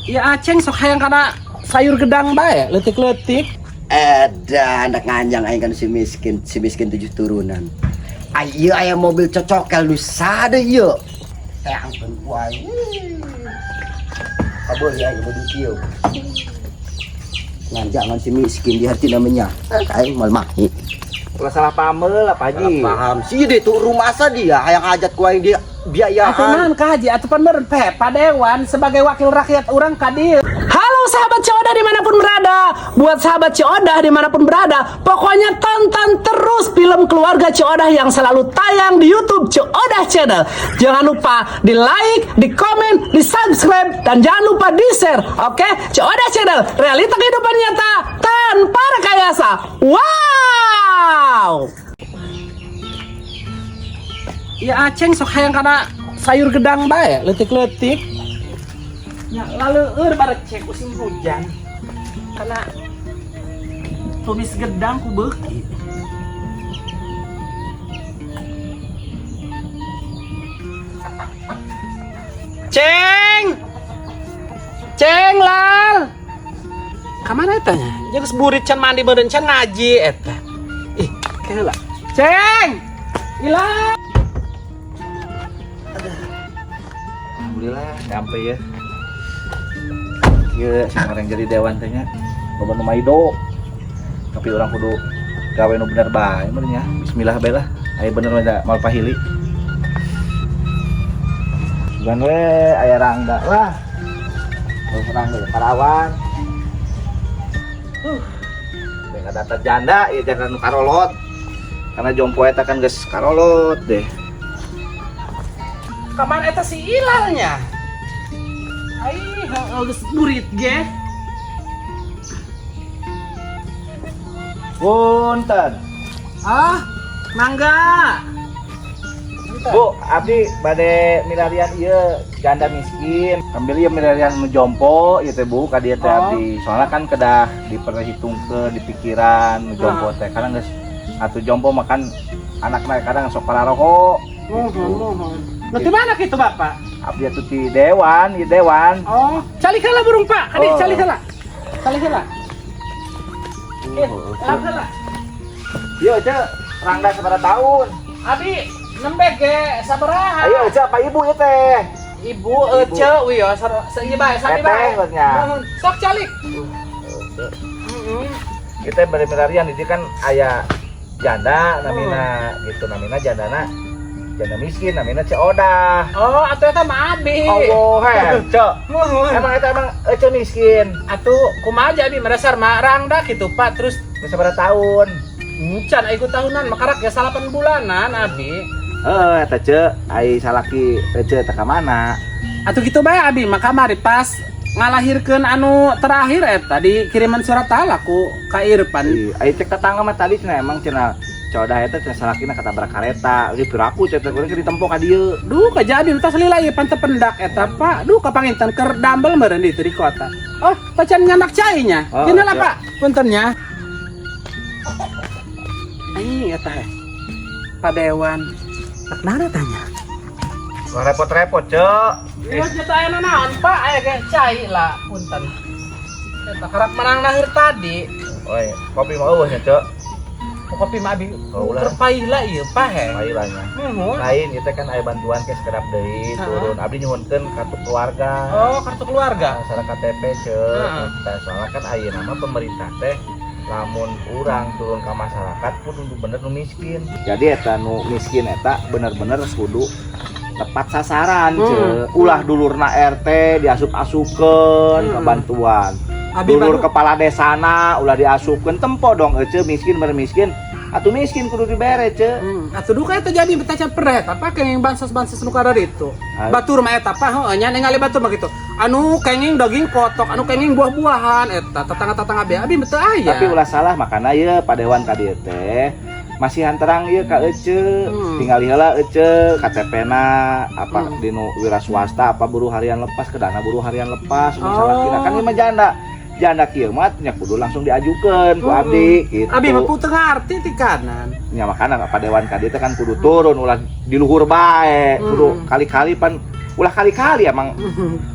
Ya aceng sok hayang kana sayur gedang bae, letik-letik. Anak nganjang aing kan si miskin 7 turunan. Ayo aya mobil cocokel nu sade ieu. Teangkeun ku aing. Abeuh ya ieu mobil kieu. Nganjang si miskin di hati namanya. Aing mal mahi. Ulah salah paham lah Pak Haji. Paham sih deh tuh rumah asa dia hayang hajat ku aing dia biayaan. Kunaon Kak Haji atuh pan meureun Pak Dewan sebagai wakil rakyat urang ka dieu. Halo sahabat Ciodah dimanapun berada. Buat sahabat Ciodah dimanapun berada, pokoknya tonton terus film keluarga Ciodah yang selalu tayang di YouTube Ciodah Channel. Jangan lupa di like, di komen, di subscribe, dan jangan lupa di share. Oke, Ciodah Channel, realita kehidupan nyata tanpa rekayasa. Wow. Ya aceng sok hayang kana sayur gedang bae, letik-letik. Ya lalu barek cek musim hujan. Karena tumis gedang ku beuki. Ceng! Ceng lal. Kamana eta nya? Jeung burit can mandi meureun can ngaji eta. Ih, keula. Ceng! Hilang. Alhamdulillah nyampe ya. Iya, sekarang jadi dewan tanya loba nu maido. Tapi orang kudu gawe nu bener bae meureun nya. Bismillah bae lah. Aya bener mah mal pahili. Sugan we aya rangga lah. Terus rangga Parawan. Dengan data janda, ya janda nu karolot. Karena jompo eta kan geus karolot deh. Kaman eta si ilalnya. Ai, geus burit ge. Punten. Ah, mangga. Bu, abdi bade milarian ieu janda miskin. Ambil ieu milarian nu jompo ieu teh Bu, ka dieu teh abdi. Soalnya kan kedah diperhitungkeun di pikiran nu jompo teh. Karena geus atuh jompo makan anakna kadang sok pararoho. Nanti mana gitu Bapak? Abdi atuh ti dewan, ieu dewan. Oh, cali kala burung Pak. Kadi cali kala. Cali kala. Lah. Ieu teh rangda sabaraha tahun. Abi nembe ge sabaraha? Ayo Ece apa ibu ieu teh? Ibu Ece we ya seieu bae sami bae. Sok calik. Kita bade milarian di kan aya janda namina gitu namina jandana janda miskin namina Ciodah. Oh, atuh eta mah abi. Allah he, Cek. Emang eta emang Ece miskin. Atuh kumaha aja abi merasar mah rangda kitu Pak terus Geus sabaraha tahun? can ikut tahunan makarak ya 8 bulanan abi. Eta Cek, ai salaki Ece teh ka mana? Atuh kitu bae abi maka mari pas ngalahirkeun anu terakhir eta dikiriman surat talak ku ka Irfan. Ai cek tetangga mah tadi cenah emang cenah Ciodah eta cenah salakina katabrak kareta. Ieu piraku cenah urang ditempo ka dieu. Duh kajadi tas lila ieu pan teu pendak eta Pak. Duh kapanginten keur dambel meureun di di kota. Oh, pacan nyandak cainya. Oh, Dina lah Pak, puntennya. Ai eta he. Pak Dewan. Tak nana tanya. Wah repot-repot, Cek. Ieu jeta aya naon Pak? Aya ge cai lah punten. Eta karep menang lahir tadi. Oi, kopi mah eueuh nya, Cek. Kopi mah abi Ulah. terpaila ieu Pak he. Pailanya. Nuhun. Lain kita kan aya bantuan ke sekedap deui turun. Abdi nyuhunkeun kartu keluarga. Oh, kartu keluarga. Salah KTP Cek. Soalnya kan ayeuna mah pemerintah teh lamun urang turun ke masyarakat kudu bener nu miskin. Jadi eta nu miskin eta bener-bener kudu tepat sasaran Cek. Ulah dulurna RT diasup-asupkeun ke bantuan. Dulur kepala desana ulah diasupkeun tempo dong Ece miskin bermiskin. Atuh miskin kudu dibere Cek. Atuh duka eta jadi betaca peret apa kenging bansos-bansos nu kada ditu. Batur mah eta apa heuh nya ningali batur mah kitu. Anu kenging daging kotok, anu kenging buah-buahan eta tetangga-tetangga abi teu aya. Tapi ulah salah makana ieu padewan ka dieu teh masih hanterang ieu ka Ece. Tingali heula Ece KTP-na apa di nu wira swasta apa buruh harian lepas ke dana buruh harian lepas misalnya kira kan ieu mah janda kieu mah nya kudu langsung diajukeun ku abdi gitu. Abi mah teu ngarti ti kanan. Nya makana padewan ka dieu teh kan kudu turun ulah di luhur bae. Kudu kali-kali pan ulah kali-kali emang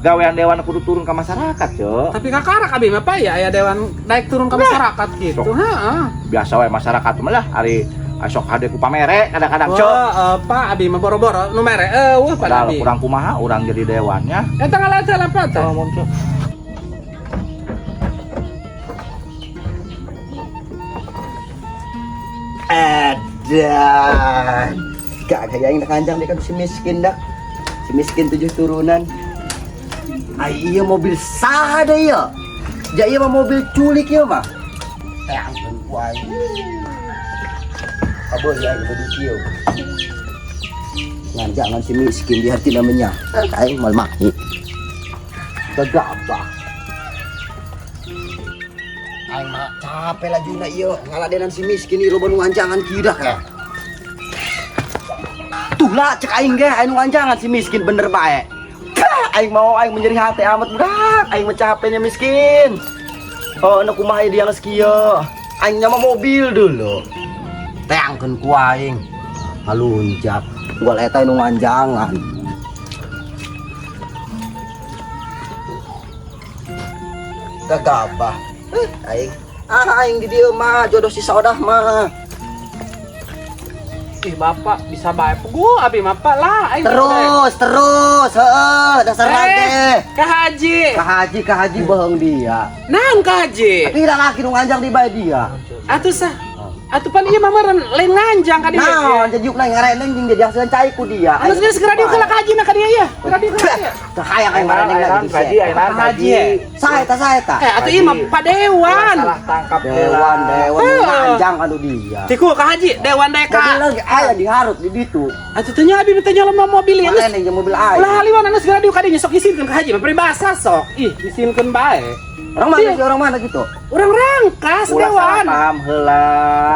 gawean dewan kudu turun ke masyarakat, Cok. Tapi kakak abi mah Pak ya aya dewan naik turun ke masyarakat gitu. Sok. Heeh. Biasa wae masyarakat mah lah hari sok hade ku pamere kadang-kadang, Cok. Wah, Pak abi mah boro-boro nu mere eueuh Pak Padahal abi. kurang kumaha urang jadi dewannya. Eta ngalaca apa teh? Ngomong, Cok. Edan. Gak kayak yang kanjang dia kan si miskin dah. Si miskin 7 turunan. Ai iya mobil sah ada ya. Ja iya mah mobil culik ya mah. Ampun kuai. Abo ya mobil kieu. Jangan si miskin di hati namanya. Kayak mal mahi. Gegabah. Aing mah capek lah juna ieu ngaladenan si miskin ieu loba nu nganjangan kidah ya. Tuh lah cek aing ge anu nganjangan si miskin bener bae. Aing mau aing menjadi hati amat budak, aing mah capeknya miskin. Oh, anu kumaha dia geus kieu. Aing nya mah mobil dulu. Teangkeun ku aing. Ngalunjak. Gua eta anu nganjangan. Gagabah. Aing di dieu mah jodoh si saudah mah. Ih Bapak bisa bae pugu abi mah Pak lah aing Terus, heeh, dasar nage. Ka haji. Ka haji beung dia. Naon ka haji? Tapi da laki nu nganjang di bae dia. Atuh sah. Atuh pan ieu mah meureun lain nganjang ka dieu. Naon jajuk na ngareneng jeung jadi hasil cai ku dia. Anu segera dieu ka haji na ka dieu ya. Segera dieu ka dieu. Tah hayang aing ngareneng lagi Haji, ayeuna haji. Saeta. Atuh ieu mah padewan. Salah tangkap Dewan nu nganjang anu dia. Tiku ka haji dewan dae Jadi ka. lagi aya diharut di ditu. Atuh teh nya abi teh nya lemah mobil ieu. Ngareneng jeung mobil aing. Ulah haliwan anu segera dieu ka dieu sok isinkeun ka haji mah peribahasa sok. Ih, isinkeun bae. Orang mana sih orang mana gitu? Urang rangkas ulah salah dewan. paham heula.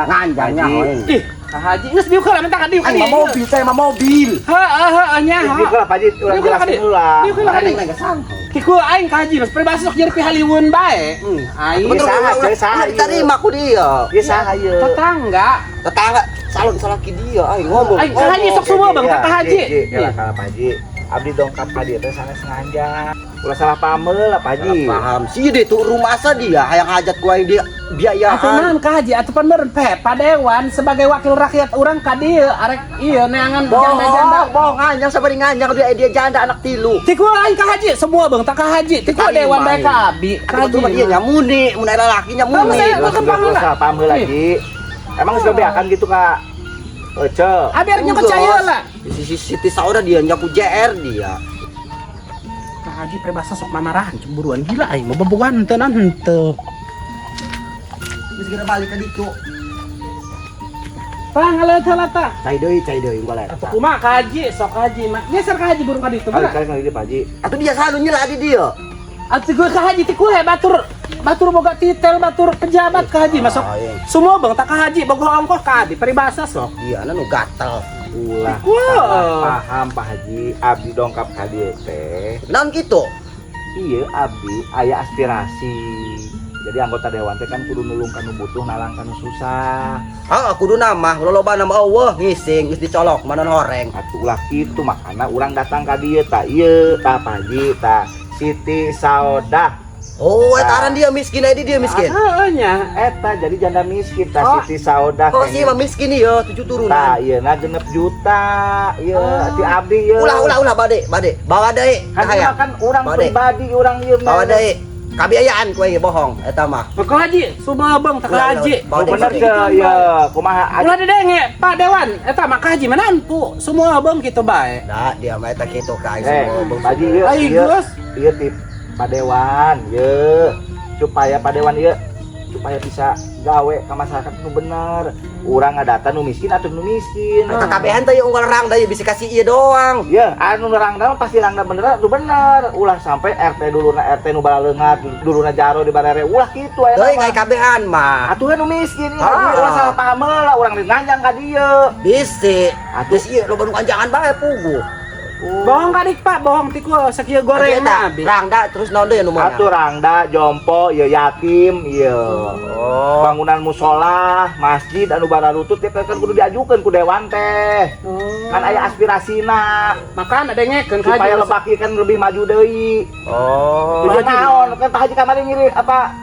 Nganjangnya Haji. aing. Ih, ka haji geus dieu ka minta ka dieu ka Aing dieu. mah mobil, saya mah mobil. Heeh nya. Di kala Pak Haji urang jelaskeun heula. Dieu ka Ngareneng dieu. lagi sangkau. Tiku aing ka haji geus peribahasa sok jadi pihaliwun bae. Aing Betul. saha ieu? Terima ku dia. Ieu saha ieu? tetangga. Tetangga salon salaki dia aing ngomong. Aing ka haji sok semua Bang, tak ka haji. Iya, kala Pak Haji. Abdi dongkap ka dieu teh sanes nganjang. Ulah salah paham heula Pak Haji. Paham sih deh tuh rumah asa dia hayang hajat ku aing dia biayaan. Atuh naon ka haji atuh pan meureun padewan sebagai wakil rakyat urang ka dieu arek ieu neangan janda-janda. Bohong nganjang sabari nganjang dia janda anak tilu. Tiku aing ka haji semua Bang, tak ka haji. Tiku Tadi dewan bae main. ka abi. Ka Betul mah haji. dia nyamuni, mun aya lalaki nyamuni. Saya Ulah bukan paham heula. salah paham heula Ji. Emang geus bebeakan gitu ka Ece. Abi arek nya percaya heula. Si Siti Sauda dia nyaku JR dia. Ka haji peribahasa sok mamarahan cemburuan gila aing mah bobogan teu naon henteu. Geus geura balik ka ditu. Tah ngaleut heula tah. Cai deui gua lain. Atuh kumaha ka haji sok ka haji mah. Geser ka haji burung ka ditu. Kali kali Pak Haji. Atuh dia selalu nyela di dia. Atuh gue ka haji tiku he batur boga titel batur pejabat ka haji masuk. iya. Semua Bang tak ka haji boga ongkoh ka abi peribahasa sok. Dia nu gatel. Ulah Wah. salah paham Pak Haji. Abdi dongkap ka dieu teh. Naon kitu? Iya abdi aya aspirasi. Jadi anggota dewan teh kan kudu nulung kanu butuh nalang kanu susah. Kudu nama loba nama Allah ngising geus dicolok manon horeng. Atuh ulah kitu makana urang datang ka dieu tah ieu tah Pak Haji tah Siti Saudah. Oh, eta aran dia miskin aya di dia miskin. Heeh nya. Eta jadi janda miskin tah Oh. Siti Saudah. Oh, si mah miskin ieu 7 Tah turunan. ieu na 6 juta. Ieu ti abdi ieu. Ulah bade. Bawa deui. Kan ieu kan urang Bade. pribadi urang ieu Bawa deui. Kabiayaan ku ieu bohong eta mah. Ka haji semua Bang tak ka haji. Bawa deui. Bener ke ieu kumaha Ulah dedenge Pak Dewan eta mah ka haji meunan pu semua Bang kitu bae. Nah, dia mah eta kitu ka aing semua. Pak Haji ieu Ai geus. ieu tip Padewan ieu supaya Padewan ieu supaya bisa gawe ka masyarakat nu bener. Urang ngadata nu miskin atuh nu miskin. Eta kabehan teh unggal rang deui bisa kasih ieu doang. Ya, anu nerangna pasti rangna bener atuh bener. Ulah sampai RT duluna RT nu balaleungat, duluna jaro di barere. Ulah kitu aya. Deui ngai kabehan mah. Atuh nu miskin ieu. Ah. Ulah salah paham lah urang nganjang ka dieu. Bisi. Atuh ieu loba nu kanjangan bae pugu. Bohong kadik Pak, bohong tiku sakieu goreng mah abi. Rangda terus naon deui anu mah? Atuh rangda, jompo, ya yatim, iya. Bangunan musola, masjid anu bararutut teh kan kudu diajukeun ku dewan teh. Kan aya aspirasina. Makan ada ngekeun ka Supaya haji. Lebak ieu kan lebih maju deui. Tujuan naon? Kan Pak Haji kamari ngiri apa?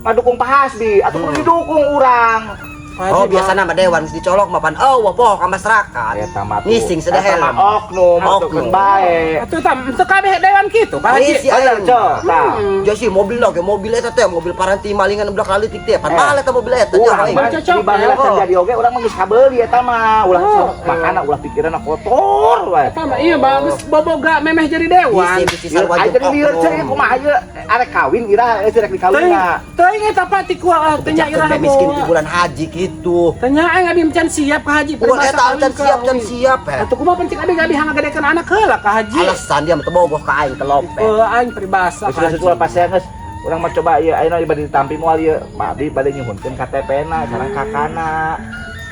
Ngadukung Pak Hasbi atau kudu didukung urang. Oh, biasana mah dewan geus dicolok mah pan eueuh poho ka masyarakat. Eta mah Ngising sedih helm. oknum, oknum bae. Atuh tam teu kabeh dewan kitu ka haji. Si Bener, Cok. Tah. Jadi mobil lagi, mobil eta teh, mobil paranti malingan udah kali tik teh. Pan balik eta mobil eta Urang nya. mah cocok, di bangla ya. jadi oge urang mah geus kabeuli eta mah. Ulah makana ulah pikiranna kotor wae. Eta mah iya bagus boboga memeh jadi dewan. Bisi Ieu aja di lieur cek kumaha ieu arek kawin ira rek dikawinna. Teuing eta Pak tiku tanya irah miskin di bulan haji gitu. Tanya aing abi can siap ka haji. Bulan eta can siap ya. Atuh kumaha penting abi abi hangagedekeun anak heula ka haji. Alasan dia mah teu bogoh ka aing ke lope. Aing peribasa Geus sesuai pas ya geus urang mah coba ieu ayeuna bade ditampi moal ieu Pak Abi bade nyuhunkeun KTP-na sareng kakana.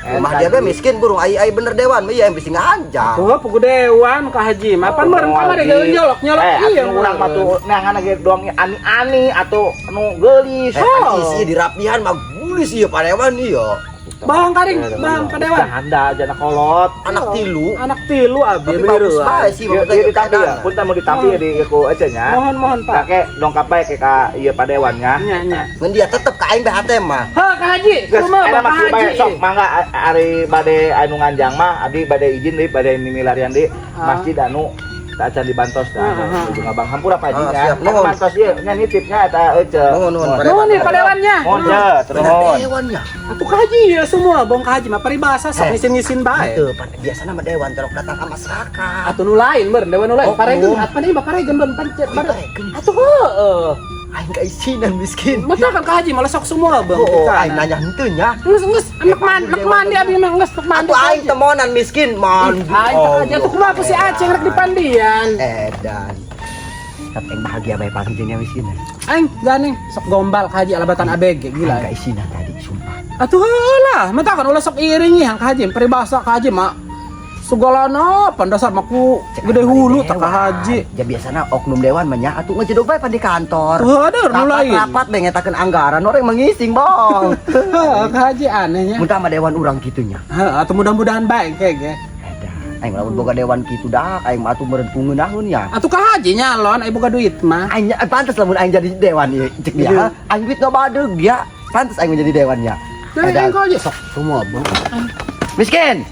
Rumah dia be miskin burung ai bener dewan mah ieu yang bisa nganjang. Tuh pugu dewan ka haji mah pan meureun kamari nyolok iya. Urang mah tuh neangan ge doang ani-ani atuh anu geulis. Isi di rapihan mah gulis ieu padewan ieu. Bang karing, bang kadewan. Handa aja kolot. Anak tilu. Anak tilu abi Tapi bagus bener. bae sih Ieu ditampi ya, punten mau ditampi ya di ku aja nya. Mohon Pak. Kake dongkap bae ke ka ieu padewan nya. Nya nya. Ngan dia tetep ka aing BHT mah. Ha ka haji, Geus kumaha eta Bang mah kieu bae haji. sok mangga ari bade anu nganjang mah abdi bade izin deui bade mimilarian di masjid anu tak acan dibantos dah. Ujung Abang hampura Pak Haji nya. Siap, nuhun. Bantos ieu nya nitipnya eta euceul. Nuhun Nuhun nih padewannya. Mohon ya, terus nuhun. Dewannya. Atuh ka haji ya semua bong ka haji mah paribasa sok ngisin-ngisin bae. Itu biasanya mah dewan terok datang ke masyarakat. Atuh nu lain meureun dewan nu lain. Oh, Paregeun oh. apa nih paregeun ban pancet bare. Paregeun. Atuh heueuh. Aing ka isinan miskin. Masa kan ka haji malah sok semua bang. Oh, aing nanya henteu nya. Nges mak mandi abi mah nges mak mandi. Atuh aing temonan miskin mandi. Aing tak aja tuh kumaha ku si Aceh rek dipandian. Edan. Tapi aing bahagia bae paling jeung miskin. Aing gandeng sok gombal ka haji alabatan ABG Aing gila. ka isinan tadi sumpah. Atuh heulah, mah kan ulah sok iringi hang ka haji peribahasa ka haji mah. Sugalana pandasar mah ku gede hulu tak ka haji. Ya biasana oknum dewan mah nya atuh ngejodog bae pan di kantor. Tuh ada nu lain. Rapat bae ngetakeun anggaran orang mengising bong. Ka haji anehnya. Muntah mah dewan urang kitu nya. Heeh, atuh mudah-mudahan baik ge. Aing lamun boga dewan kitu dah, aing mah atuh meureun kungeunahun ya. Atuh ka haji nyalon aya boga duit mah. Aing pantes lamun aing jadi dewan ieu cek dia. Aing duit enggak badeg ya. Pantes aing menjadi dewannya. Jadi aing ka haji sok semua bang. Miskin.